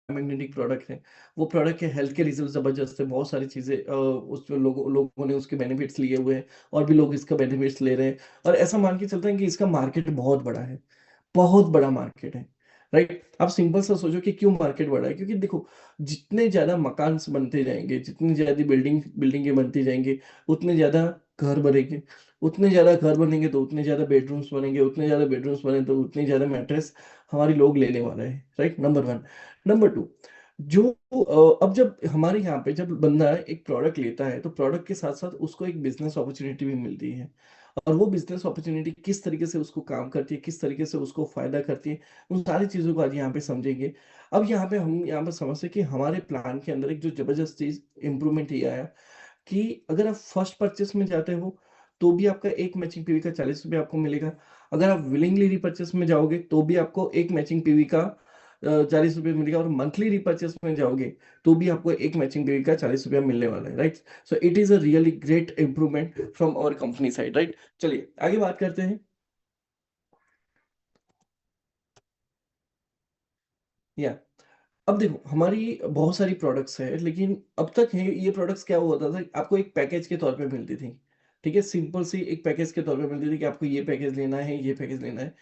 Magnetic product है, वो product के हेल्थ के रिजल्ट ज़बरदस्त है, बहुत सारी चीज़ें उसमें लोगों ने उसके बेनिफिट्स लिए हुए हैं और भी लोग इसका बेनिफिट्स ले रहे हैं और ऐसा मान के चलते हैं कि इसका मार्केट बहुत बड़ा है, बहुत बड़ा मार्केट है, राइट? आप सिंपल सा सोचो कि क्यों मार्केट बड़ा है? क्योंकि देखो, जितने ज़्यादा मकान्स बनते जाएँगे, जितनी ज़्यादा बिल्डिंगें बनती जाएँगी, उतने ज़्यादा घर बनेंगे, उतने ज़्यादा घर बनेंगे तो उतने ज़्यादा बेडरूम्स बनेंगे, उतने ज़्यादा बेडरूम्स बने तो उतनी ज़्यादा मैट्रेस हमारे लोग लेने वाले हैं, राइट? नंबर 1। नंबर 2, जो अब जब हमारे यहाँ पे जब बंदा एक प्रोडक्ट लेता है, तो प्रोडक्ट के साथ-साथ उसको एक बिज़नेस अपॉर्च्युनिटी भी मिलती है और वो बिज़नेस अपॉर्च्युनिटी किस तरीके से उसको काम करती है, किस तरीके से उसको फ़ायदा करती है, उन सारी चीज़ों को आज यहाँ पे समझेंगे। अब यहाँ पे हम यहाँ पे समझते हैं कि हमारे प्लान के अंदर एक जो ज़बरदस्त चीज़ इम्प्रूवमेंट ये आया कि अगर आप फर्स्ट परचेज़ में जाते हो, तो भी आपका एक मैचिंग पीवी का ₹40 आपको मिलेगा। अगर आप विलिंगली रीपर्चेज़ में जाओगे, तो भी आपको एक मैचिंग पीवी का ₹40 मिलेगा और मंथली रीपर्चेज़ में जाओगे, तो भी आपको एक मैचिंग पीवी का ₹40 मिलने वाला है, right? So it is a really great improvement from our company side, right? चलिए, आगे बात करते हैं। या अब देखो, हमारी बहुत सारी प्रोडक्ट्स हैं, लेकिन अब तक है ये प्रोडक्ट्स क्या होता था, आपको एक पैकेज के तौर पे मिलती थी। ठीक है? सिंपल सी एक पैकेज के तौर पे मिलती थी कि आपको ये पैकेज लेना है, ये पैकेज लेना है।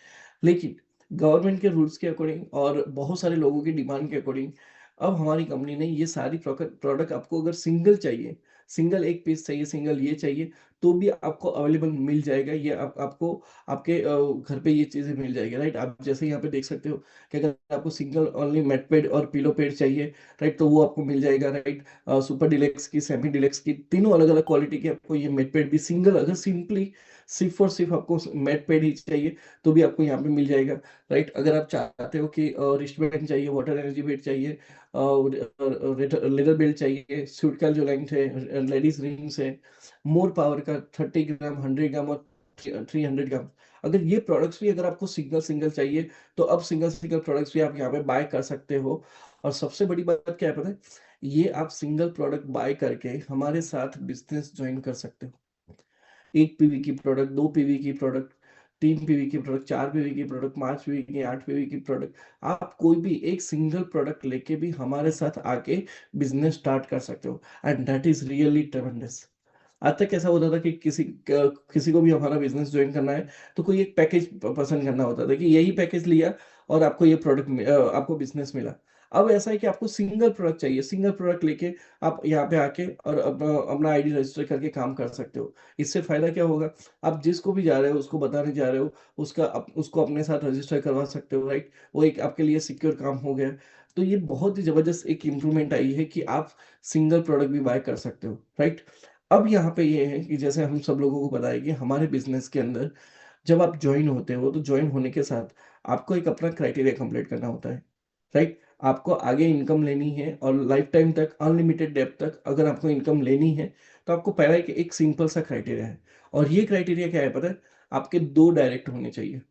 लेकिन गवर्नमेंट के रूल्स के अकॉर्डिंग और बहुत सारे लोगों की डिमांड के अकॉर्डिंग अब हमारी कंपनी ने ये सारी प्रोडक्ट आपको अगर सिंगल चाहिए, सिंगल एक पीस चाहिए, सिंगल ये चाहिए, तो भी आपको अवेलेबल मिल जाएगा। ये आपको आपके घर पे ये चीज़ें मिल जाएगी, राइट? आप जैसे यहाँ पे देख सकते हो कि अगर आपको सिंगल ओनली मेट पेड और पिलो पेड चाहिए, राइट? तो वो आपको मिल जाएगा, राइट? सुपर डीलक्स की, सेमी डीलक्स की, तीनों अलग-अलग क्वालिटी के आपको ये मेट पेड भी सिंगल अगर सिंपली सिर्फ़ और सिर्फ़ आपको मेट पेड ही चाहिए, तो भी आपको यहाँ पे मिल जाएगा, राइट? अगर आप चाहते हो कि रिस्टबैंड चाहिए, वाटर एनर्जी बेल्ट चाहिए, लेदर बेल्ट चाहिए, सूट का जो लेंथ है, लेडीज़ रिंग्स है, मोर पावर का 30 ग्राम, 100 ग्राम और 300 ग्राम। अगर ये प्रोडक्ट्स भी अगर आपको सिंगल-सिंगल चाहिए, तो अब सिंगल-सिंगल प्रोडक्ट्स भी आप यहाँ पे बाय कर सकते हो और सबसे बड़ी बात क्या है पता है? ये आप सिंगल प्रोडक्ट बाय करके हमारे साथ बिज़नेस जॉइन कर सकते हो। 1 पीवी की प्रोडक्ट, 2 पीवी की प्रोडक्ट, 3 पीवी की प्रोडक्ट, 4 पीवी की प्रोडक्ट, 5 पीवी की, 8 पीवी की प्रोडक्ट। आप कोई भी एक सिंगल प्रोडक्ट लेके भी हमारे साथ आके बिज़नेस स्टार्ट कर सकते हो एंड दैट इज़ रियली ट्रेमेंडस। आज तक ऐसा होता था कि किसी को भी हमारा बिज़नेस जॉइन करना है, तो कोई एक पैकेज पसंद करना होता था कि यही पैकेज लिया और आपको ये आपको बिज़नेस मिला। अब ऐसा है कि आपको सिंगल प्रोडक्ट चाहिए, सिंगल प्रोडक्ट लेके आप यहाँ पे आके और अपना आईडी रजिस्टर करके काम कर सकते हो। इससे फ़ायदा क्या होगा? आप जिसको भी जा रहे हो, उसको बताने जा रहे हो, उसको अपने साथ रजिस्टर करवा सकते हो, राइट? वो एक आपके लिए सिक्योर काम हो गया। तो ये बहुत ही ज़बरदस्त एक इम्प्रूवमेंट आई है कि आप सिंगल प्रोडक्ट भी बाय कर सकते हो, राइट? अब यहाँ पे ये है कि जैसे हम सब लोगों को पता है कि हमारे बिज़नेस के अंदर जब आप जॉइन होते हो, तो जॉइन होने के साथ आपको एक अपना क्राइटेरिया कंप्लीट करना होता है, राइट? आपको आगे इनकम लेनी है और लाइफ टाइम तक अनलिमिटेड डेप्थ तक अगर आपको इनकम लेनी है, तो आपको पहला एक सिंपल सा क्राइटेरिया है और ये क्राइटेरिया क्या है पता है? आपके 2 डायरेक्ट होने चाहिए।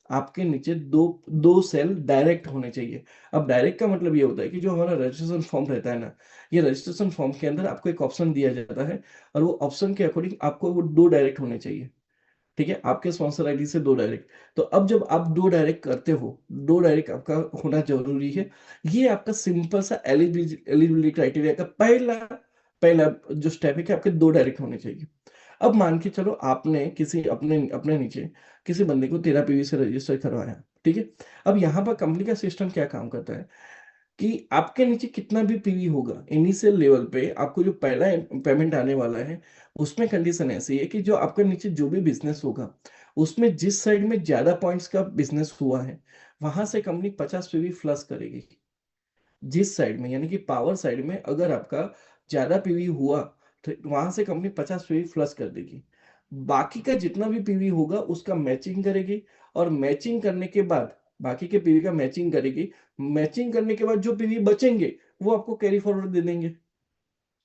आपके नीचे 2 सेल डायरेक्ट होने चाहिए। अब डायरेक्ट का मतलब ये होता है कि जो हमारा रजिस्ट्रेशन फॉर्म रहता है ना, ये रजिस्ट्रेशन फॉर्म के अंदर आपको एक ऑप्शन दिया जाता है और वो ऑप्शन के अकॉर्डिंग आपको वो 2 डायरेक्ट होने चाहिए। ठीक है? आपके स्पॉन्सर आईडी से 2 डायरेक्ट। तो अब जब आप 2 डायरेक्ट करते हो, 2 डायरेक्ट आपका होना ज़रूरी है। ये आपका सिंपल सा एलिजिबिलिटी क्राइटेरिया का पहला पहला जो स्टेप है कि आपके 2 डायरेक्ट होने चाहिए। अब मान के चलो आपने किसी अपने अपने नीचे किसी बंदे को 13 पीवी से रजिस्टर करवाया, ठीक है? अब यहाँ पर कंपनी का सिस्टम क्या काम करता है कि आपके नीचे कितना भी पीवी होगा, इनिशियल लेवल पे आपको जो पहला पेमेंट आने वाला है, उसमें कंडीशन ऐसी है कि जो आपके नीचे जो भी बिज़नेस होगा, उसमें जिस साइड में ज़्यादा पॉइंट्स का बिज़नेस हुआ है, वहाँ से कंपनी 50 पीवी फ्लश करेगी। जिस साइड में यानी कि पावर साइड में अगर आपका ज़्यादा पीवी हुआ, तो वहाँ से कंपनी 50 पीवी फ्लश कर देगी। बाकी का जितना भी पीवी होगा उसका मैचिंग करेगी और मैचिंग करने के बाद बाकी के पीवी का मैचिंग करेगी। मैचिंग करने के बाद जो पीवी बचेंगे, वो आपको कैरी फॉरवर्ड दे देंगे।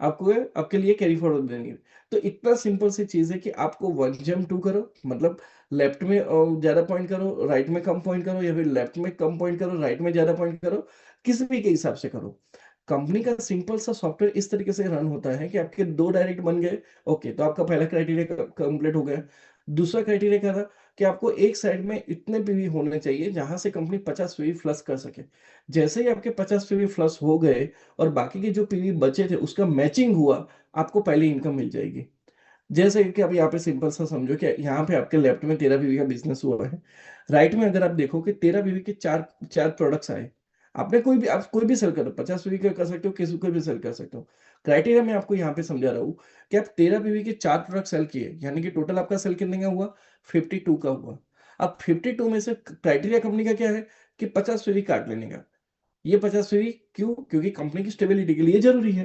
आपको आपके लिए कैरी फॉरवर्ड देंगे। तो इतना सिंपल सी चीज़ है कि आपको 1 जम 2 करो मतलब लेफ्ट में ज़्यादा पॉइंट करो, राइट में कम पॉइंट करो या फिर लेफ्ट में कम पॉइंट करो, राइट में ज़्यादा पॉइंट करो, किसी भी के हिसाब से करो। कंपनी का सिंपल सा सॉफ्टवेयर इस तरीके से रन होता है कि आपके 2 डायरेक्ट बन गए, ओके, तो आपका पहला क्राइटेरिया कंप्लीट हो गया। दूसरा क्राइटेरिया क्या था कि आपको एक साइड में इतने पीवी होने चाहिए जहां से कंपनी 50 पीवी फ्लश कर सके। जैसे ही आपके 50 पीवी फ्लश हो गए और बाकी के जो पीवी बचे थे उसका मैचिंग हुआ, आपको पहले इनकम मिल जाएगी। जैसे कि अब यहाँ पे सिंपल सा समझो कि यहाँ पे आपके लेफ्ट में 13 बीवी का बिजनेस हुआ है। राइट में अगर आप देखो कि 13 बीवी के चार चार प्रोडक्ट्स आए। आपने कोई भी आप कोई भी सेल करो, 50 बीवी का कर सकते हो, किसी को भी सेल कर सकते हो। क्राइटेरिया मैं आपको यहाँ पे समझा रहा हूँ कि आप 13 बीवी के चार प्रोडक्ट सेल किए, यानी कि टोटल आपका सेल कितने का हुआ, 52 का हुआ। अब 52 में से क्राइटेरिया कंपनी का क्या है कि 50 बीवी काट लेने का। ये 50 पीवी क्यों? क्योंकि कंपनी की स्टेबिलिटी के लिए जरूरी है।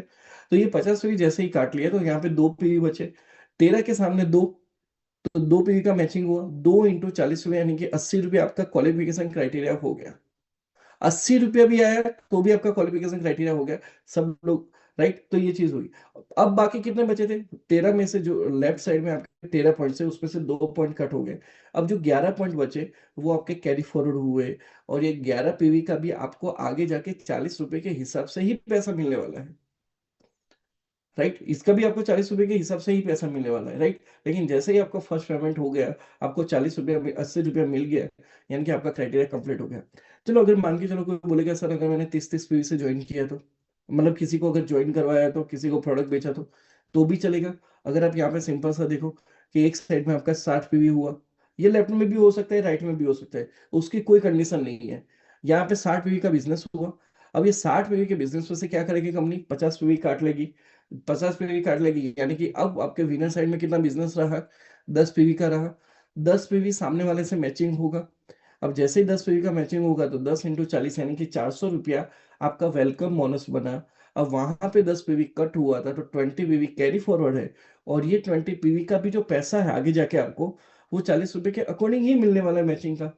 तो ये 50 पीवी जैसे ही काट लिया तो यहाँ पे 2 पीवी बचे। 13 के सामने 2, तो 2 पीवी का मैचिंग हुआ। 2 इंटू 40 रुपये यानी कि 80 रुपये आपका क्वालिफिकेशन क्राइटेरिया हो गया। 80 रुपया भी आया तो भी आपका क्वालिफिकेशन क्राइटेरिया हो गया। सब लोग राइट, तो ये चीज हुई। अब बाकी कितने बचे थे? 13 में से जो लेफ्ट साइड में आपके 13 पॉइंट से उसमें से 2 पॉइंट कट हो गए। अब जो 11 पॉइंट बचे वो आपके कैरी फॉरवर्ड हुए। और ये 11 पीवी का भी आपको आगे जाके 40 रुपए के हिसाब से ही पैसा मिलने वाला है। राइट, इसका भी आपको 40 रुपए के हिसाब से ही पैसा मिलने वाला है। राइट, लेकिन जैसे ही आपका फर्स्ट पेमेंट हो गया, आपको 40 रुपया 80 रुपया मिल गया, यानी कि आपका क्राइटेरिया कंप्लीट हो गया। चलो अगर मान के चलो कोई बोलेगा सर अगर मैंने 30 पीवी से ज्वाइन किया तो, मतलब किसी को अगर ज्वाइन करवाया तो, किसी को प्रोडक्ट बेचा तो भी चलेगा। अगर आप यहाँ पे सिंपल सा देखो कि एक साइड में आपका 60 पीवी हुआ, ये लेफ्ट में भी हो सकता है, राइट में भी हो सकता है, उसकी कोई कंडीशन नहीं है। यहाँ पे 60 पीवी का बिजनेस हुआ। अब ये 60 पीवी के बिजनेस में से क्या करेगी कंपनी? 50 पीवी काट लेगी। 50 पीवी काट लेगी, यानी कि अब आपके विनर साइड में कितना बिजनेस रहा? 10 पीवी का रहा। 10 पीवी सामने वाले से मैचिंग होगा। अब जैसे ही 10 पीवी का मैचिंग होगा तो 10 इंटू 40 यानी कि 400 रुपया आपका वेलकम बोनस बना। अब वहां पे 10 पीवी कट हुआ था तो 20 पीवी कैरी फॉरवर्ड है। और ये 20 पीवी का भी जो पैसा है आगे जाके आपको, वो 40 रुपए के अकॉर्डिंग ही मिलने वाला है मैचिंग का।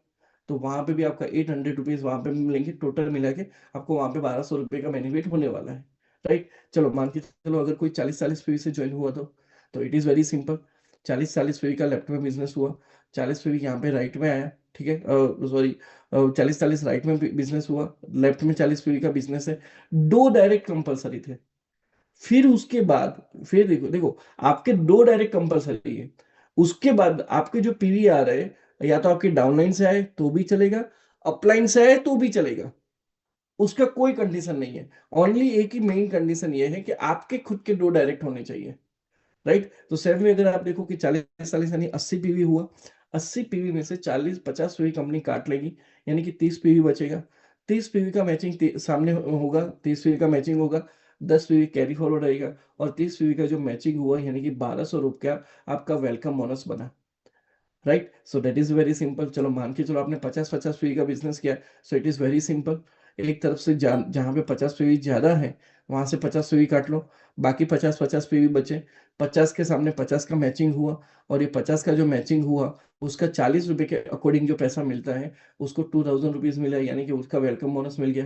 तो वहां पे भी आपका 800 रुपीज वहां पे मिलेंगे, टोटल मिला के आपको वहां पे 1200 रुपए का बेनिफिट होने वाला है। राइट, चलो मान के चलो अगर कोई 40 पीवी से ज्वाइन हुआ तो it is very simple. 40 PV का लेफ्ट में बिजनेस हुआ, 40 पीवी यहाँ पे राइट में आया। ठीक है, सॉरी, 40 राइट में बिजनेस हुआ, लेफ्ट में 40 पीवी का बिजनेस है। दो डायरेक्ट कंपलसरी थे। फिर उसके बाद फिर देखो देखो आपके दो डायरेक्ट कंपलसरी है। उसके बाद आपके जो पीवी आ रहे हैं, या तो आपके डाउनलाइन से आए तो भी चलेगा, अपलाइन से आए तो भी चलेगा। उसका कोई कंडीशन नहीं है। ओनली एक ही मेन कंडीशन ये है कि आपके खुद के दो डायरेक्ट होने चाहिए। राइट, तो सेवन में अगर आप देखो कि 40 यानी 80 पीवी हुआ। 80 पीवी में से 40 50 पीवी कंपनी काट लेगी, यानी कि 30 पीवी बचेगा। 30 पीवी का मैचिंग सामने होगा, 30 पीवी का मैचिंग होगा। 10 पीवी कैरी फॉरवर्ड रहेगा। और 30 पीवी का जो मैचिंग हुआ यानी कि 1200 रुपया आपका वेलकम बोनस बना। Right, so that is very simple. चलो मान के चलो आपने 50 पीवी का बिजनेस किया, so it is very simple. एक तरफ से जहां पे 50 पीवी ज्यादा है वहां से 50 पीवी काट लो। बाकी 50 पीवी बचे। 50 के सामने 50 का मैचिंग हुआ। और ये 50 का जो मैचिंग हुआ उसका 40 रुपए के अकॉर्डिंग जो पैसा मिलता है उसको 2000 रुपीज मिला, यानी कि उसका वेलकम बोनस मिल गया।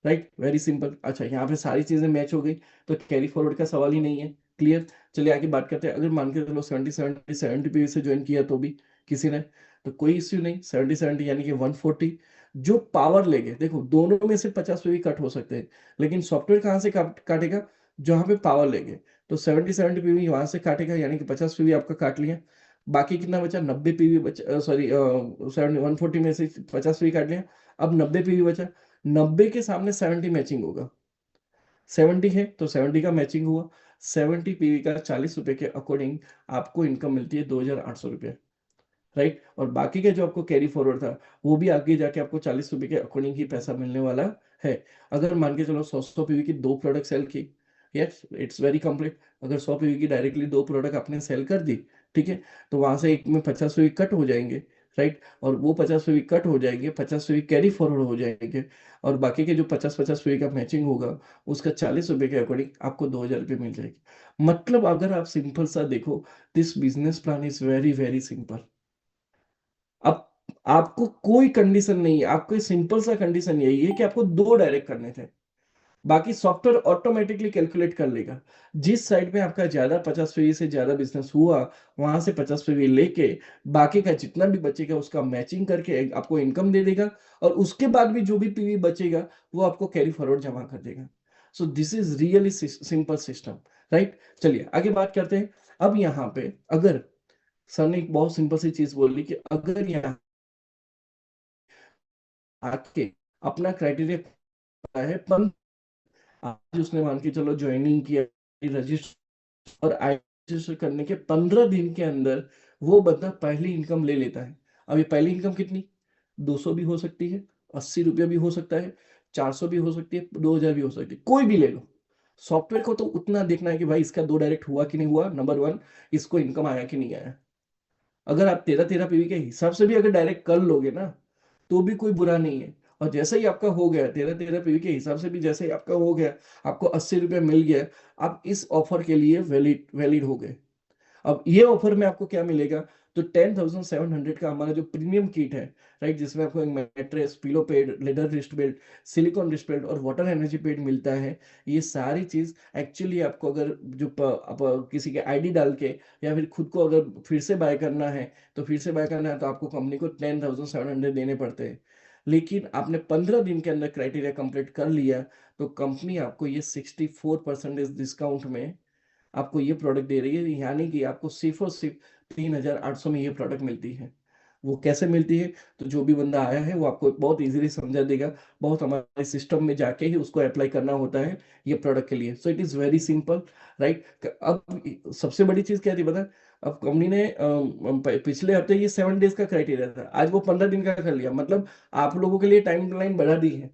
Right, very simple. अच्छा, यहाँ पे सारी चीजें मैच हो गई तो कैरी फॉरवर्ड का सवाल ही नहीं है। क्लियर। चलिए आगे बात करते हैं। अगर मान के चलो 70 पीवी से ज्वाइन किया तो भी किसी ने, तो कोई इश्यू नहीं। 70 यानी कि 140 जो पावर लेंगे। देखो दोनों में से 50 पीवी कट हो सकते हैं, लेकिन सॉफ्टवेयर कहाँ से काटेगा? जहां पे पावर लेंगे। तो 70 पीवी वहां से काटेगा, यानी कि 50 पीवी आपका काट लिया। बाकी कितना बचा? 90 पीवी बचा, सॉरी 140 में से 50 पीवी काट लिया। अब 90 पीवी बचा। 90 के सामने 70 मैचिंग होगा। 70 है तो 70 का मैचिंग हुआ। 70 पीवी का 40 रुपए के अकॉर्डिंग आपको इनकम मिलती है 2800 रुपये। राइट, और बाकी का जो आपको कैरी फॉरवर्ड था वो भी आगे जाके आपको 40 रुपए के अकॉर्डिंग ही पैसा मिलने वाला है। अगर मान के चलो 100 पीवी की दो प्रोडक्ट सेल की, यस इट्स वेरी कंप्लीट। अगर 100 पीवी की डायरेक्टली दो प्रोडक्ट आपने सेल कर दी, ठीक है, तो वहां से एक में 50 पीवी कट हो जाएंगे। राइट, और वो 50 पीवी कट हो जाएंगे, 50 पीवी कैरी फॉरवर्ड हो जाएंगे। और बाकी के जो 50 पीवी का मैचिंग होगा उसका 40 रुपए के अकॉर्डिंग आपको 2000 रुपये मिल जाएगी। मतलब अगर आप सिंपल सा देखो, this business plan is very very simple. अब आपको कोई कंडीशन नहीं है, आपको सिंपल सा कंडीशन यही है कि आपको दो डायरेक्ट करने थे। बाकी सॉफ्टवेयर ऑटोमेटिकली कैलकुलेट कर लेगा। जिस साइड में आपका ज्यादा 50 पीवी से ज्यादा बिजनेस हुआ वहां से 50 पीवी लेके बाकी का जितना भी बचेगा उसका मैचिंग करके आपको इनकम दे देगा। और उसके बाद भी जो भी पीवी बचेगा वो आपको कैरी फॉरवर्ड जमा कर देगा। So this is really simple system. Right, चलिए आगे बात करते हैं। अब यहाँ पे अगर सर ने एक बहुत सिंपल सी चीज बोली कि अगर यहाँ आके अपना क्राइटेरिया है, आज उसने मान के चलो ज्वाइनिंग किया, रजिस्टर और आई रजिस्टर करने के 15 दिन के अंदर वो बंदा पहली इनकम ले लेता है। अब ये पहली इनकम कितनी, 200 भी हो सकती है, 80 रुपया भी हो सकता है, 400 भी हो सकती है, 2000 भी हो सकती है, कोई भी ले लो। सॉफ्टवेयर को तो उतना देखना है कि भाई इसका 2 डायरेक्ट हुआ कि नहीं हुआ, नंबर वन, इसको इनकम आया कि नहीं आया। अगर आप 13-13 पीवी के हिसाब से भी अगर डायरेक्ट कर लोगे ना, तो भी कोई बुरा नहीं है। और जैसे ही आपका हो गया 13-13 पीवी के हिसाब से भी, जैसे ही आपका हो गया, आपको 80 रुपया मिल गया, आप इस ऑफर के लिए वैलिड वैलिड हो गए। अब ये ऑफर में आपको क्या मिलेगा, तो 10,700 का हमारा जो प्रीमियम किट है, राइट, जिसमें आपको एक mattress, pillow pad, leather wrist belt, silicon wrist belt और वाटर एनर्जी पैड मिलता है। ये सारी चीज एक्चुअली आपको अगर आप किसी के आईडी डाल के या फिर खुद को अगर फिर से बाय करना है, तो फिर से बाय करना है तो आपको कंपनी को 10,700 देने पड़ते हैं। लेकिन आपने 15 दिन के अंदर क्राइटेरिया कंप्लीट कर लिया, तो कंपनी आपको ये 64% डिस्काउंट में आपको ये प्रोडक्ट दे रही है, यानी कि आपको सिर्फ और सिर्फ 3,800 में ये प्रोडक्ट मिलती है। वो कैसे मिलती है, तो जो भी बंदा आया है वो आपको बहुत इजीली समझा देगा। बहुत हमारे सिस्टम में जाके ही उसको अप्लाई करना होता है ये प्रोडक्ट के लिए। So it is very simple, right. अब सबसे बड़ी चीज क्या थी पता है? अब कंपनी ने पिछले हफ्ते ये 7 डेज का क्राइटेरिया था, आज वो 15 दिन का कर लिया, मतलब आप लोगों के लिए टाइम लाइन बढ़ा दी है।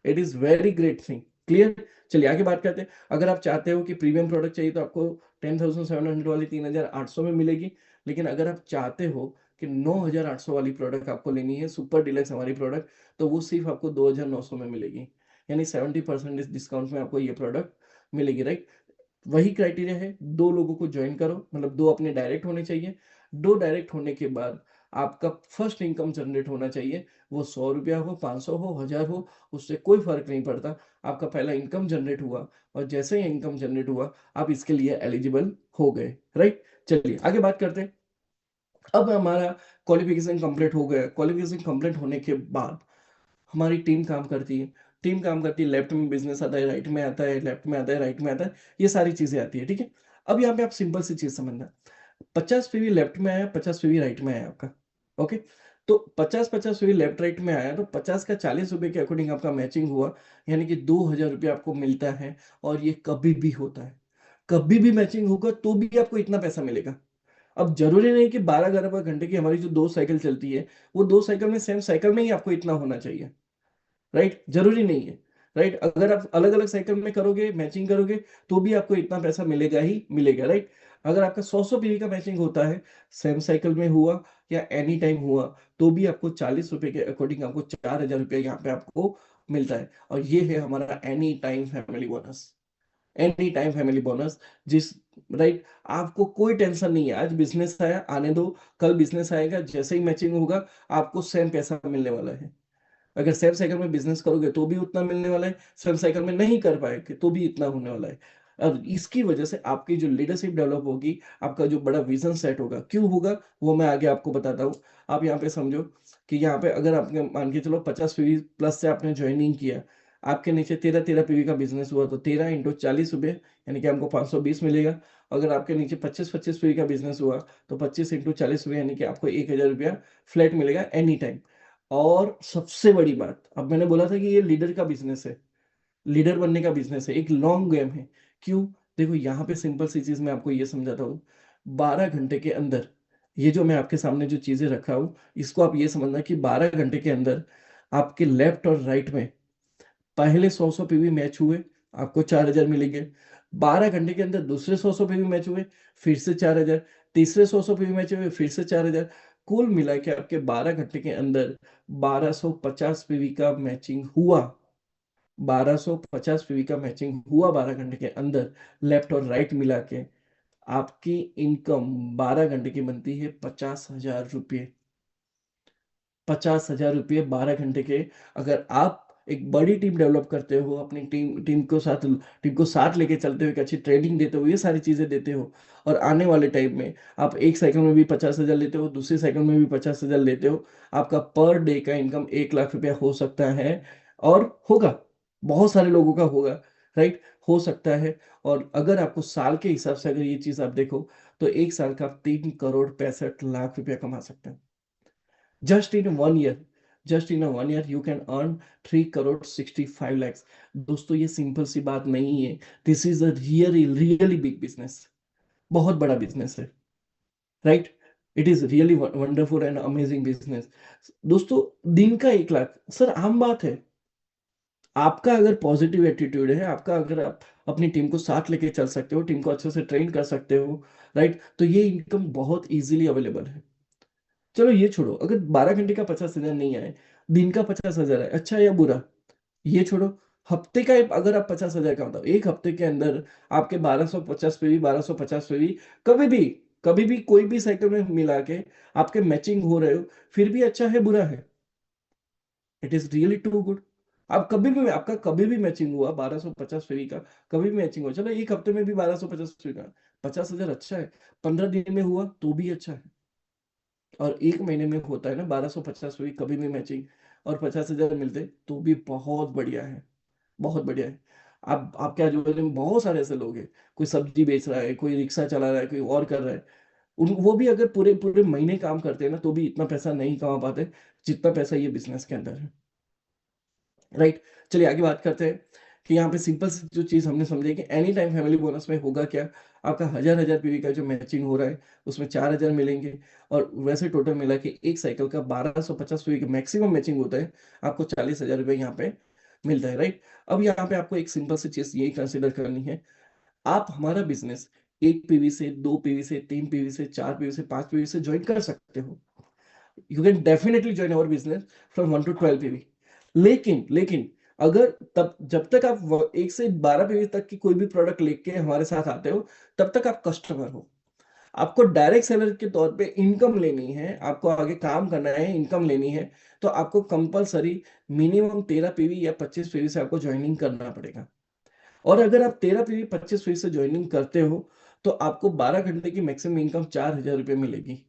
It is very great thing. Clear. चलिए आगे बात करते हैं। अगर आप चाहते हो कि प्रीमियम प्रोडक्ट चाहिए तो आपको 10,700 वाली 3,800 में मिलेगी। लेकिन अगर आप चाहते हो कि 9,800 वाली प्रोडक्ट आपको लेनी है, सुपर डिलक्स हमारी प्रोडक्ट, तो वो सिर्फ आपको 2,900 में मिलेगी। यानी 70% डिस्काउंट में आपको ये प्रोडक्ट मिलेगी, राइट। वही क्राइटेरिया है, 2 लोगों को ज्वाइन करो, मतलब 2 अपने डायरेक्ट होने चाहिए। 2 डायरेक्ट होने के बाद आपका फर्स्ट इनकम जनरेट होना चाहिए। वो 100 रुपया हो, 500 हो, 1000 हो, उससे कोई फर्क नहीं पड़ता। आपका पहला इनकम जनरेट हुआ, और जैसे ही इनकम जनरेट हुआ, आप इसके लिए एलिजिबल हो गए, राइट। चलिए आगे बात करते हैं। अब हमारा क्वालिफिकेशन कंप्लीट हो गया। क्वालिफिकेशन कंप्लीट होने के बाद हमारी टीम काम करती है। टीम काम करती है, लेफ्ट में बिजनेस आता है, राइट में आता है, लेफ्ट में आता है, राइट में आता है, ये सारी चीजें आती है, ठीक है। अब यहाँ पे आप सिंपल सी चीज समझना, 50 पीवी लेफ्ट में आया, 50 पीवी राइट में आया आपका। ओके। तो 50-50 पीवी लेफ्ट राइट में आया, तो 50 का 40 रुपए के अकॉर्डिंग आपका मैचिंग हुआ, यानी कि 2,000 रुपया आपको मिलता है। और ये कभी भी होता है, कभी भी मैचिंग होगा तो भी आपको इतना पैसा मिलेगा। अब जरूरी नहीं कि 12-11 घंटे की हमारी जो 2 साइकिल चलती है, वो 2 साइकिल में सेम साइकिल में ही आपको इतना होना चाहिए, राइट। जरूरी नहीं है, राइट। अगर आप अलग अलग साइकिल में करोगे, मैचिंग करोगे, तो भी आपको इतना पैसा मिलेगा ही मिलेगा, राइट। अगर आपका 100-100 पीवी का मैचिंग होता है, सेम साइकिल में हुआ या एनी टाइम हुआ, तो भी आपको 40 रुपए के अकॉर्डिंग आपको 4,000 रुपया यहाँ पे आपको मिलता है। और ये है हमारा any time family bonus. Any time family bonus, जिस, राइट, आपको कोई टेंशन नहीं है। आज बिजनेस आया, आने दो, कल बिजनेस आएगा, जैसे ही मैचिंग होगा आपको सेम पैसा मिलने वाला है। अगर सेम साइकिल में बिजनेस करोगे तो भी उतना मिलने वाला है, सेम साइकिल में नहीं कर पाएंगे तो भी इतना होने वाला है। अब इसकी वजह से आपकी जो लीडरशिप डेवलप होगी, आपका जो बड़ा विजन सेट होगा, क्यों होगा वो मैं आगे आपको बताता हूँ। आप यहाँ पे समझो कि यहाँ पे अगर आपने मान के चलो 50 पीवी प्लस से आपने ज्वाइनिंग किया, आपके नीचे 13-13 पीवी का बिजनेस हुआ, तो 13 × 40 रुपये, यानी कि हमको 520 मिलेगा। अगर आपके नीचे 25-25 पीवी का बिजनेस हुआ, तो 25 × 40 रुपये, यानी कि आपको 1,000 रुपया फ्लैट मिलेगा एनी टाइम। और सबसे बड़ी बात, अब मैंने बोला था कि ये लीडर का बिजनेस है, लीडर बनने का बिजनेस है, एक लॉन्ग गेम है। क्यों? देखो यहाँ पे सिंपल सी चीज मैं आपको ये समझाता हूँ। 12 घंटे के अंदर, ये जो मैं आपके सामने जो चीजें रखा हूँ, इसको आप ये समझना कि 12 घंटे के अंदर आपके लेफ्ट और राइट में पहले 100-100 पीवी मैच हुए, आपको 4,000 मिलेंगे। 12 घंटे के अंदर दूसरे 100-100 पीवी मैच हुए, फिर से 4,000। तीसरे 100-100 पीवी मैच हुए, फिर से 4,000। कुल मिला के आपके 12 घंटे के अंदर 1,250 पीवी का मैचिंग हुआ। 1,250 पीवी का मैचिंग हुआ 12 घंटे के अंदर, लेफ्ट और राइट मिला के। आपकी इनकम 12 घंटे की बनती है 50,000 रुपये। 50,000 रुपये 12 घंटे के। अगर आप एक बड़ी टीम डेवलप करते हो, अपनी टीम को साथ लेके चलते हो, एक अच्छी ट्रेनिंग देते हो, ये सारी चीजें देते हो, और आने वाले टाइम में आप एक साइकिल में भी 50,000 लेते हो, दूसरी साइकिल में भी 50,000 लेते हो, आपका पर डे का इनकम 1,00,000 रुपया हो सकता है। और होगा, बहुत सारे लोगों का होगा, राइट, हो सकता है। और अगर आपको साल के हिसाब से अगर ये चीज आप देखो, तो एक साल का आप 3 करोड़ 65 लाख रुपया कमा सकते हैं। Just in 1 year, just in 1 year you can earn 3 crore 65 lakh. दोस्तों ये सिंपल सी बात नहीं है, this is a really really big business, बहुत बड़ा बिजनेस है, right? It is really wonderful and amazing business. दोस्तों दिन का 1 लाख सर आम बात है। आपका अगर पॉजिटिव एटीट्यूड है, आपका अगर आप अपनी टीम को साथ लेके चल सकते हो, टीम को अच्छे से ट्रेन कर सकते हो, राइट, तो ये इनकम बहुत इजीली अवेलेबल है। चलो ये छोड़ो, अगर 12 घंटे का 50,000 नहीं आए, दिन का 50,000 है, अच्छा या बुरा, ये छोड़ो। हफ्ते का अगर आप 50,000 का बताओ, एक हफ्ते के अंदर आपके 1250 पे भी, 1250 पे भी, कभी भी, कभी भी कोई भी साइकिल में मिला के आपके मैचिंग हो रहे हो, फिर भी अच्छा है बुरा है? It is really too good. आप कभी भी, आपका कभी भी मैचिंग हुआ 1250 फेरी का, कभी भी मैचिंग हुआ, चलो एक हफ्ते में भी 1250 फेरी का, 50,000 अच्छा है। 15 दिन में हुआ तो भी अच्छा है। और एक महीने में होता है ना 1250 फेरी, कभी भी मैचिंग, और 50,000 मिलते तो भी बहुत बढ़िया है, बहुत बढ़िया है। आप आपके आजू बाजू में बहुत सारे ऐसे लोग हैं, कोई सब्जी बेच रहा है, कोई रिक्शा चला रहा है, कोई और कर रहा है, उन वो भी अगर पूरे पूरे महीने काम करते हैं ना, तो भी इतना पैसा नहीं कमा पाते जितना पैसा ये बिजनेस के अंदर है, राइट? चलिए आगे बात करते हैं कि यहाँ पे सिंपल सी जो चीज़ हमने समझी कि एनी टाइम फैमिली बोनस में होगा क्या, आपका 1000 पीवी का जो मैचिंग हो रहा है उसमें 4000 मिलेंगे, और वैसे टोटल मिला के एक साइकिल का 1250 पीवी का मैक्सिमम मैचिंग होता है, आपको 40,000 रुपये यहाँ पे मिलता है, राइट? अब यहाँ पे आपको एक सिंपल सी चीज़ यही कंसिडर करनी है, आप हमारा बिजनेस 1 पीवी से, 2 पीवी से, 3 पीवी से, 4 पीवी से, 5 पीवी से ज्वाइन कर सकते हो। You can definitely join our business from 1 to 12 PV. लेकिन अगर तब जब तक आप 1 से 12 पीवी तक की कोई भी प्रोडक्ट लेके हमारे साथ आते हो, तब तक आप कस्टमर हो। आपको डायरेक्ट सेलर के तौर पे इनकम लेनी है, आपको आगे काम करना है, इनकम लेनी है, तो आपको कंपल्सरी मिनिमम 13 पीवी या 25 पीवी से आपको ज्वाइनिंग करना पड़ेगा। और अगर आप 13 पीवी 25 पीवी से ज्वाइनिंग करते हो, तो आपको 12 घंटे की मैक्सिमम इनकम 4,000 रुपये मिलेगी।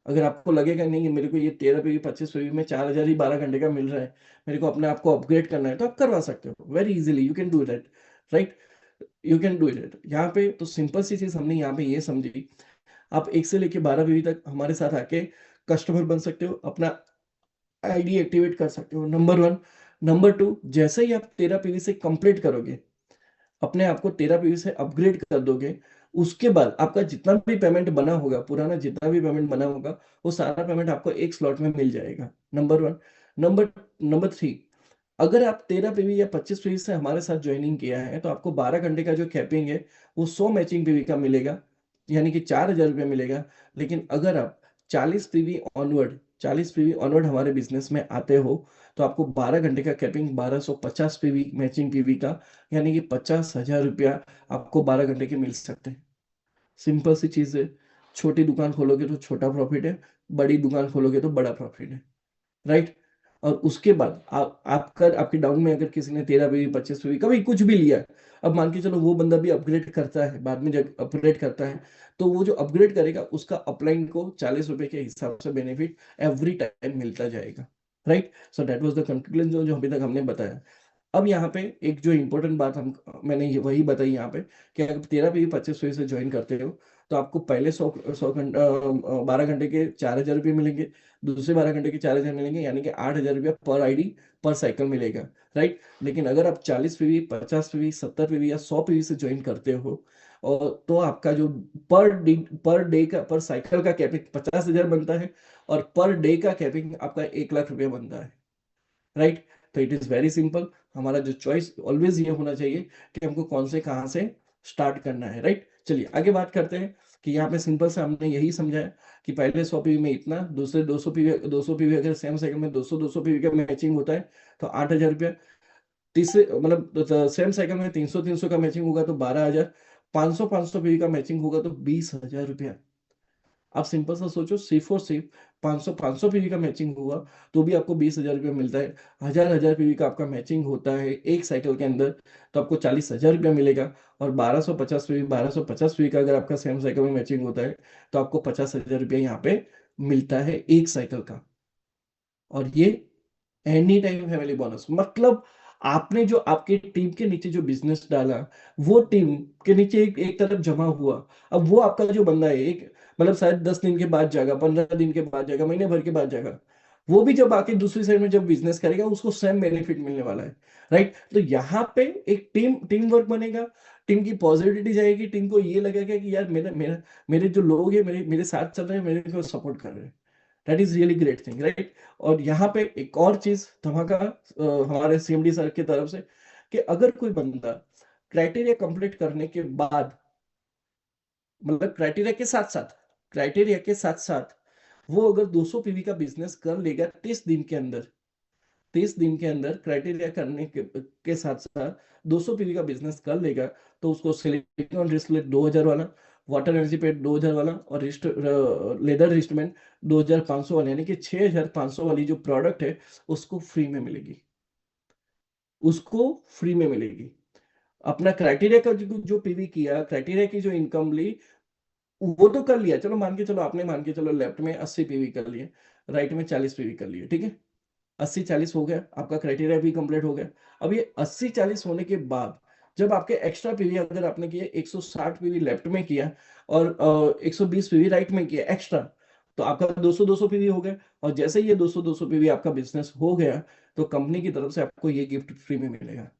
अगर आपको लगेगा नहीं मेरे को ये 13 पीवी 25 पीवी में 4,000 ही 12 घंटे का मिल रहा है, मेरे को अपने आप को अपग्रेड करना है, तो आप करवा सकते हो very easily, you can do that, right? You can do it. यहाँ पे तो सिंपल सी चीज हमने यहाँ पे ये समझी, आप 1 से लेके 12 पीवी तक हमारे साथ आके कस्टमर बन सकते हो, अपना आईडी एक्टिवेट कर सकते हो, नंबर वन। नंबर टू, जैसे ही आप 13 पीवी से कंप्लीट करोगे, अपने आप को 13 पीवी से अपग्रेड कर दोगे, उसके बाद आपका जितना भी पेमेंट बना होगा, पुराना जितना भी पेमेंट बना होगा, वो सारा पेमेंट आपको एक स्लॉट में मिल जाएगा, number one. Number number three, अगर आप 13 पीवी या 25 पीवी से हमारे साथ ज्वाइनिंग किया है, तो आपको 12 घंटे का जो कैपिंग है वो 100 मैचिंग पीवी का मिलेगा, यानी कि 4,000 रुपये मिलेगा। लेकिन अगर आप 40 पीवी ऑनवर्ड हमारे बिजनेस में आते हो, तो आपको 12 घंटे का कैपिंग 1250 पीवी मैचिंग पीवी का, यानी कि 50,000 रुपया आपको 12 घंटे के मिल सकते हैं। सिंपल सी चीज़ है, छोटी दुकान खोलोगे तो छोटा प्रॉफिट है, बड़ी दुकान खोलोगे तो बड़ा प्रॉफिट है, राइट? और उसके बाद आप आपका आपके डाउन में अगर किसी ने 13 पीवी 25 पीवी कभी कुछ भी लिया, अब मान के चलो वो बंदा भी अपग्रेड करता है, बाद में जब अपग्रेड करता है, तो वो जो अपग्रेड करेगा उसका अपलाइन को 40 रुपए के हिसाब से बेनिफिट एवरी टाइम मिलता जाएगा, right? So that was the conclusion जो जो अभी तक हमने बताया। अब यहाँ पे एक जो इम्पोर्टेंट बात हम मैंने ये वही बताई यहाँ पे, कि अगर 13 पीवी 25 पीवी से ज्वाइन करते हो, तो आपको पहले 12 घंटे के 4,000 रुपये मिलेंगे, दूसरे 12 घंटे के 4,000 मिलेंगे, यानी कि 8,000 रुपया पर आईडी पर साइकिल मिलेगा, राइट? लेकिन अगर आप 40 पीवी 50 पीवी 70 पीवी या 100 पीवी से ज्वाइन करते हो, और तो आपका जो पर डे का पर साइकिल का कैपिंग 50,000 बनता है, और पर डे का कैपिंग आपका 1 लाख रुपया बनता है, राइट? तो इट इज वेरी सिंपल, हमारा जो चॉइस ऑलवेज ये होना चाहिए कि हमको कौन से कहाँ से स्टार्ट करना है, राइट? चलिए आगे बात करते हैं कि यहाँ पे सिंपल से हमने यही समझाया कि पहले 100 पीवी में इतना, दूसरे 200 पीवी अगर सेम साइकिल में 200 पीवी का मैचिंग होता है तो 8,000 रुपया, तीसरे मतलब सेम साइकिल में 300 का मैचिंग होगा तो 12,000, 500 पीवी का मैचिंग होगा तो 20,000 रुपया। आप सिंपल सा सोचो, सिर्फ और सिर्फ 500 पीवी का मैचिंग हुआ तो भी आपको 20,000 रुपया मिलता है। 1,000 पीवी का आपका मैचिंग होता है एक साइकिल के अंदर, तो आपको 40,000 रुपया मिलेगा। और 1250 पीवी का अगर आपका सेम साइकिल में मैचिंग होता है, तो आपको 50,000 रुपया यहाँ पे मिलता है एक साइकिल का। और ये एनी टाइम फैमिली बोनस, मतलब आपने जो आपके टीम के नीचे जो बिजनेस डाला, वो टीम के नीचे एक तरफ जमा हुआ। अब वो आपका जो बंदा है, एक मतलब शायद 10 दिन के बाद जाएगा, 15 दिन के बाद जाएगा, महीने भर के बाद जाएगा, वो भी जब आके दूसरी साइड में जब बिजनेस करेगा, उसको सेम बेनिफिट मिलने वाला है। राइट? तो यहाँ पे एक टीम वर्क बनेगा, टीम की पॉजिटिविटी जाएगी, टीम को ये लगेगा कि यार मेरा मेरा मेरे जो लोग हैं, मेरे मेरे साथ चल रहे हैं, मेरे को सपोर्ट कर रहे हैं। That is really great thing, right? और यहाँ पे एक और चीज धमाका हमारे सीएमडी सर की तरफ से, कि अगर कोई बंदा क्राइटेरिया कंप्लीट करने के बाद, मतलब क्राइटेरिया के साथ साथ वो अगर 200 पीवी का बिजनेस कर लेगा 30 दिन के अंदर, 30 दिन के अंदर क्राइटेरिया करने के साथ साथ 200 पीवी का बिजनेस कर लेगा, तो उसको सिलिकॉन रिस्टलेट 2000 वाला, वाटर एनर्जी पेड 2000 वाला, और लेदर रिस्टमेंट 2500 वाला, यानी कि 6500 वाली जो प्रोडक्ट है, उसको फ्री में मिलेगी। उसको फ्री में मिलेगी। अपना क्राइटेरिया का जो पीवी किया, क्राइटेरिया की जो इनकम ली, वो तो कर लिया, चलो मान के चलो, आपने मान के चलो लेफ्ट में 80 पीवी कर लिए, राइट में 40 पीवी कर लिए, ठीक है? 80-40 हो गया, आपका क्राइटेरिया भी कंप्लीट हो गया। अब ये 80-40 होने के बाद, जब आपके एक्स्ट्रा पीवी अगर आपने किए 160 पीवी लेफ्ट में किया, और 120 पीवी राइट में किया एक्स्ट्रा, तो आपका 200 पीवी हो गया। और जैसे ही ये 200 पीवी आपका बिजनेस हो गया, तो कंपनी की तरफ से आपको ये गिफ्ट फ्री में मिलेगा।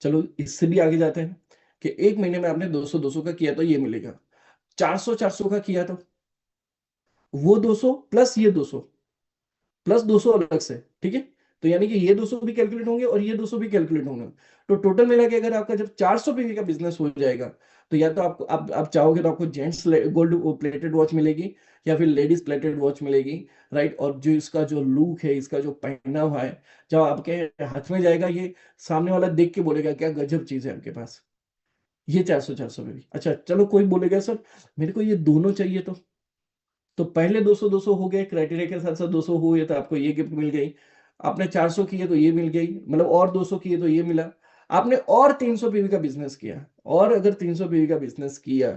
चलो इससे भी आगे जाते हैं, कि एक महीने में आपने 200 का किया तो ये मिलेगा, 400 का किया तो वो 200 प्लस ये 200 प्लस 200 अलग से, ठीक है? तो यानी कि ये 200 भी कैलकुलेट होंगे और ये 200 भी कैलकुलेट होंगे। तो टोटल मिला के अगर आपका जब 400 पीवी का बिजनेस हो जाएगा, तो या तो आपको आप चाहोगे तो आपको जेंट्स गोल्ड प्लेटेड वॉच मिलेगी, या फिर लेडीज प्लेटेड वॉच मिलेगी, राइट? और जो इसका जो लुक है, इसका जो पहना हुआ है, जब आपके हाथ में जाएगा, ये सामने वाला देख के बोलेगा क्या गजब चीज है आपके पास। ये 400 में भी अच्छा, चलो कोई बोलेगा सर मेरे को ये दोनों चाहिए, तो पहले 200 हो गए, क्राइटेरिया के साथ साथ 200 हुए, तो आपको ये गिफ्ट मिल गई। आपने 400 किए तो ये मिल गई, मतलब और 200 किए तो ये मिला। आपने और 300 पीवी का बिजनेस किया, और अगर 300 पीवी का बिजनेस किया,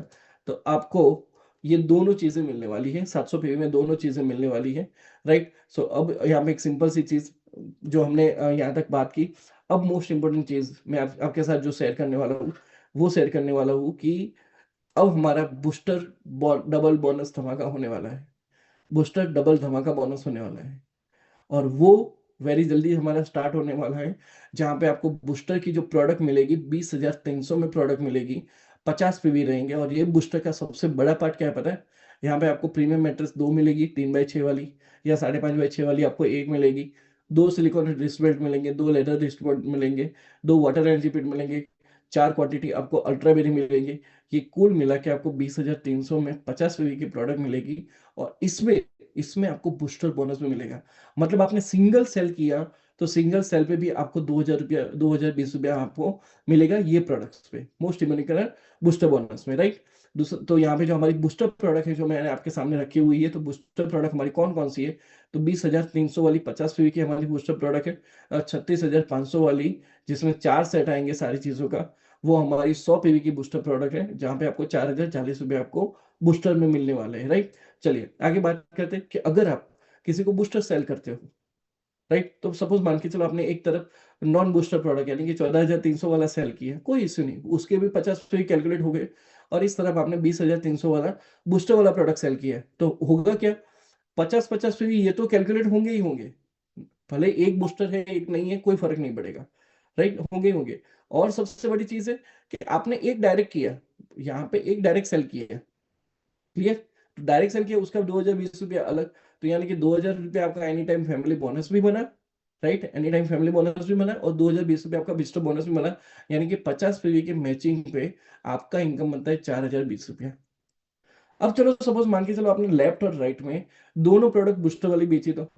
तो आपको ये दोनों चीजें मिलने वाली है, 700 पीवी में दोनों चीजें मिलने वाली है, राइट? सो अब यहाँ पे एक सिंपल सी चीज जो हमने यहाँ तक बात की, अब मोस्ट इंपोर्टेंट चीज मैं आपके साथ जो शेयर करने वाला हूँ, वो शेयर करने वाला हूँ कि अब हमारा बूस्टर डबल बोनस धमाका होने वाला है। बूस्टर डबल धमाका बोनस होने वाला है, और वो वेरी जल्दी हमारा स्टार्ट होने वाला है, जहां पे आपको बूस्टर की जो प्रोडक्ट मिलेगी 20,300 में प्रोडक्ट मिलेगी, 50 पीवी रहेंगे। और ये बूस्टर का सबसे बड़ा पार्ट क्या है पता है? यहाँ पे आपको प्रीमियम मैट्रेस 2 मिलेगी, 3x6 वाली, या 5.5x6 वाली आपको एक मिलेगी, 2 सिलिकॉन रिस्ट बेल्ट मिलेंगे, 2 लेदर रिस्ट बेल्ट मिलेंगे, 2 वाटर एनर्जी पिट मिलेंगे, 4 क्वांटिटी आपको अल्ट्रा बेरी मिलेंगे। ये कुल मिला के आपको 20,300 में 50 पीवी की प्रोडक्ट मिलेगी। और इसमें इसमें आपको बूस्टर बोनस भी मिलेगा। मतलब आपने सिंगल सेल किया, तो सिंगल सेल पे भी आपको 2,000 रुपया, 2,020 रुपया आपको मिलेगा ये प्रोडक्ट्स पे, मोस्ट इम्पोर्टेंट बूस्टर बोनस में, राइट? दूसरा तो यहाँ पे जो हमारी बूस्टर प्रोडक्ट है, जो मैंने आपके सामने रखी हुई है, तो बूस्टर प्रोडक्ट हमारी कौन कौन सी है? तो 20,300 वाली 50 पीवी की हमारी बूस्टर प्रोडक्ट है, 36,500 वाली जिसमें 4 सेट आएंगे सारी चीजों का, वो हमारी 100 पीवी की बूस्टर प्रोडक्ट है, जहां पे आपको 4,040 रुपये आपको बूस्टर में मिलने वाले हैं, राइट? चलिए आगे बात करते हैं कि अगर आप किसी को बूस्टर सेल करते हो, राइट? तो सपोज मान के चलो आपने एक तरफ नॉन बूस्टर प्रोडक्ट यानी कि 14,300 वाला सेल किया, कोई इश्यू नहीं, उसके भी 50 पे कैलकुलेट हो गए। और इस तरफ आपने 20,300 वाला बूस्टर वाला प्रोडक्ट सेल किया है, तो होगा क्या? 50-50 पे भी ये तो कैलकुलेट होंगे ही होंगे, भले एक बूस्टर है एक नहीं है, कोई फर्क नहीं पड़ेगा, राइट? होंगे ही होंगे। और सबसे बड़ी चीज है कि आपने एक डायरेक्ट किया, यहाँ पे एक डायरेक्ट सेल किया, क्लियर? डायरेक्ट सेल किया, उसका 2,020 रुपया अलग, तो यानी कि 2,000 रुपया आपका एनी टाइम फैमिली बोनस भी बना, right? Any time family bonus भी बना, और 2,020 रुपया आपका विजिटर बोनस भी बना, यानी कि 50 पीवी के मैचिंग पे आपका इनकम बनता है 4,020 रुपया। अब चलो सपोज मान के चलो आपने लेफ्ट और राइट में दोनों प्रोडक्ट बूस्टर वाली बेची, तो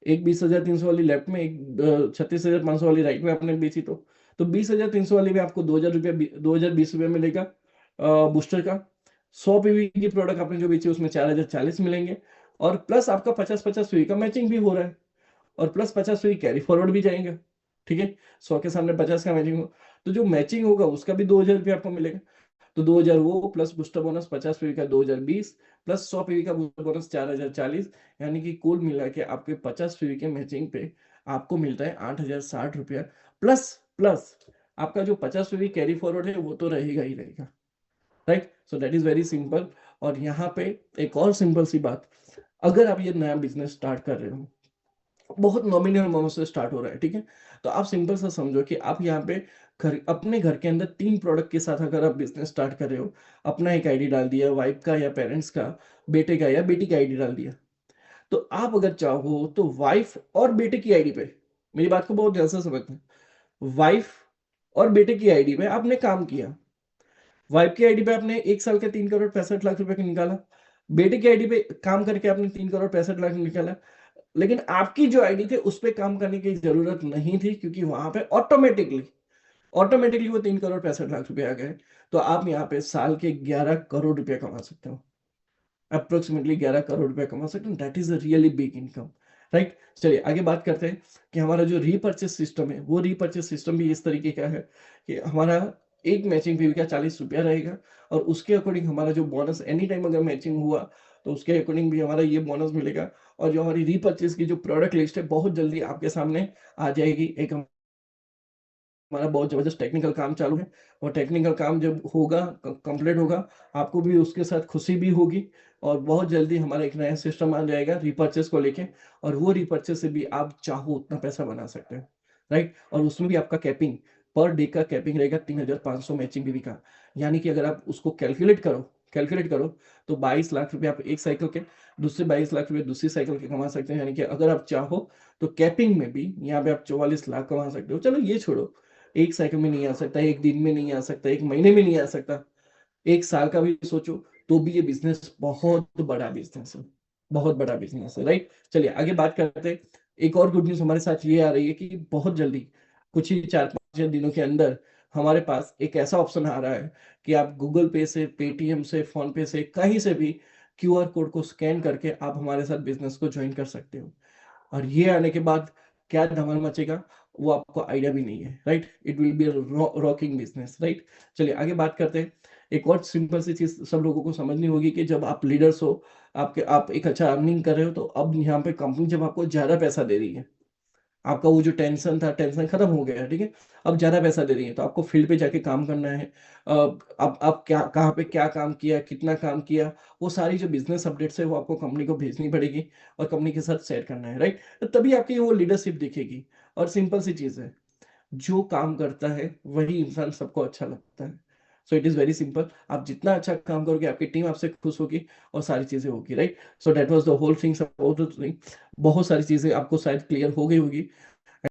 एक 20,300 वाली लेफ्ट में, एक 36,500 वाली राइट में आपने बेची, तो 20,300 वाली में आपको 2,000 रुपया, 2,020 रुपया मिलेगा बूस्टर का। 100 पीवी की प्रोडक्ट आपने जो बेची उसमें 4,040 मिलेंगे, और प्लस आपका 50-50 पीवी का मैचिंग भी हो रहा है, और प्लस 50 पीवी कैरी फॉरवर्ड भी जाएंगे, ठीक है? 100 के सामने 50 का मैचिंग हो, तो जो मैचिंग होगा उसका भी 2,000 रुपया आपको मिलेगा। तो 2,000 वो प्लस बूस्टर बोनस 50 पीवी का 2,020, प्लस 100 पीवी का बूस्टर बोनस 4,040, यानी कि कुल मिला के आपके 50 पीवी के मैचिंग पे आपको मिलता है 8,060 रुपया प्लस प्लस आपका जो 50 भी कैरी फॉरवर्ड है वो तो रहेगा ही रहेगा, right? So that is very simple. और यहाँ पे एक और सिंपल सी बात, अगर आप ये नया बिजनेस स्टार्ट कर रहे हो, बहुत नॉमिनल अमाउंट से स्टार्ट हो रहा है, ठीक है? तो आप सिंपल सा समझो कि आप यहाँ पे अपने घर के अंदर 3 प्रोडक्ट के साथ अगर आप बिज़नेस स्टार्ट कर रहे हो, अपना एक आईडी डाल दिया, वाइफ का या पेरेंट्स का, बेटे का या बेटी का आईडी डाल दिया। तो आप अगर चाहो तो वाइफ और बेटे की आईडी पे, मेरी बात को बहुत ध्यान से समझना, वाइफ और बेटे की आईडी पे आपने काम किया। वाइफ की आईडी पे आपने 1 साल के 3 करोड़ 65 लाख रुपए का निकाला। बेटे की आईडी पे काम करके आपने 3 करोड़ 65 लाख निकाला। लेकिन आपकी जो आईडी थी उस पे काम करने की जरूरत नहीं थी, क्योंकि वहां पे ऑटोमेटिकली ऑटोमेटिकली वो 3 करोड़ 65 लाख रुपए आ गए। तो आप यहाँ पे साल के 11 करोड़ रुपए कमा सकते हो, अप्रोक्सीमेटली 11 करोड़ रुपए कमा सकते हैं। That is a really big income, right? चलिए आगे बात करते हैं कि हमारा जो रीपर्चेस सिस्टम है, वो रीपर्चेस सिस्टम भी इस तरीके का है कि हमारा एक मैचिंग फी का 40 रुपया रहेगा, और उसके अकॉर्डिंग हमारा जो बोनस एनी टाइम अगर मैचिंग हुआ तो उसके अकॉर्डिंग भी हमारा ये बोनस मिलेगा। और जो हमारी रीपर्चेस की जो प्रोडक्ट लिस्ट है बहुत जल्दी आपके सामने आ जाएगी। एक हमारा बहुत ज़बरदस्त टेक्निकल काम चालू है, और टेक्निकल काम जब होगा, कंप्लीट होगा, आपको भी उसके साथ खुशी भी होगी। और बहुत जल्दी हमारा एक नया सिस्टम आ जाएगा रीपर्चेस को लेके, और वो रीपर्चेस से भी आप चाहो उतना पैसा बना सकते हो, राइट? और उसमें भी आपका कैपिंग, पर डे का कैपिंग रहेगा 3,500 मैचिंग बीवी का। यानी कि अगर आप उसको कैलकुलेट करो तो 22 लाख रुपए आप एक साइकिल के, दूसरे 22 लाख रुपए दूसरी साइकिल के कमा सकते हैं। यानी कि अगर आप चाहो तो कैपिंग में भी यहाँ पे आप 44 लाख कमा सकते हो। चलो ये छोड़ो, एक साइकिल में नहीं आ सकता, एक दिन में नहीं आ सकता, एक महीने में नहीं आ सकता, एक साल का भी सोचो तो भी ये बिजनेस बहुत बड़ा बिजनेस है, बहुत बड़ा बिजनेस है, राइट? चलिए आगे बात करते हैं। एक और गुड न्यूज़ हमारे साथ ये आ रही है कि बहुत जल्दी, कुछ ही 4-5 दिनों के अंदर हमारे पास एक ऐसा ऑप्शन आ रहा है कि आप गूगल पे से, पेटीएम से, फ़ोन पे से, कहीं से भी क्यूआर कोड को स्कैन करके आप हमारे साथ बिज़नेस को जॉइन कर सकते हो। और ये आने के बाद क्या धमाल मचेगा, वो आपको आइडिया भी नहीं है, right? It will be rocking business, right? चलिए आगे बात करते हैं। एक और सिंपल सी चीज सब लोगों को समझनी होगी कि जब आप लीडर्स हो, आप एक अच्छा अर्निंग कर रहे हो, तो अब यहाँ पे कंपनी जब आपको ज्यादा पैसा दे रही है, आपका वो जो टेंशन था, टेंशन खत्म हो गया है, ठीक है? अब ज़्यादा पैसा दे रही है, तो आपको फील्ड पे जाके काम करना है। अब आप क्या, कहाँ पे क्या काम किया, कितना काम किया, वो सारी जो बिज़नेस अपडेट्स है, वो आपको कंपनी को भेजनी पड़ेगी और कंपनी के साथ शेयर करना है, राइट? तो तभी आपकी वो लीडरशिप दिखेगी। और सिंपल सी चीज़ है, जो काम करता है, वही इंसान सबको अच्छा लगता है। सो इट इज़ वेरी सिंपल, आप जितना अच्छा काम करोगे, आपकी टीम आपसे खुश होगी और सारी चीज़ें होगी, right? So that was the whole things about the thing. बहुत सारी चीज़ें आपको शायद क्लियर हो गई होगी।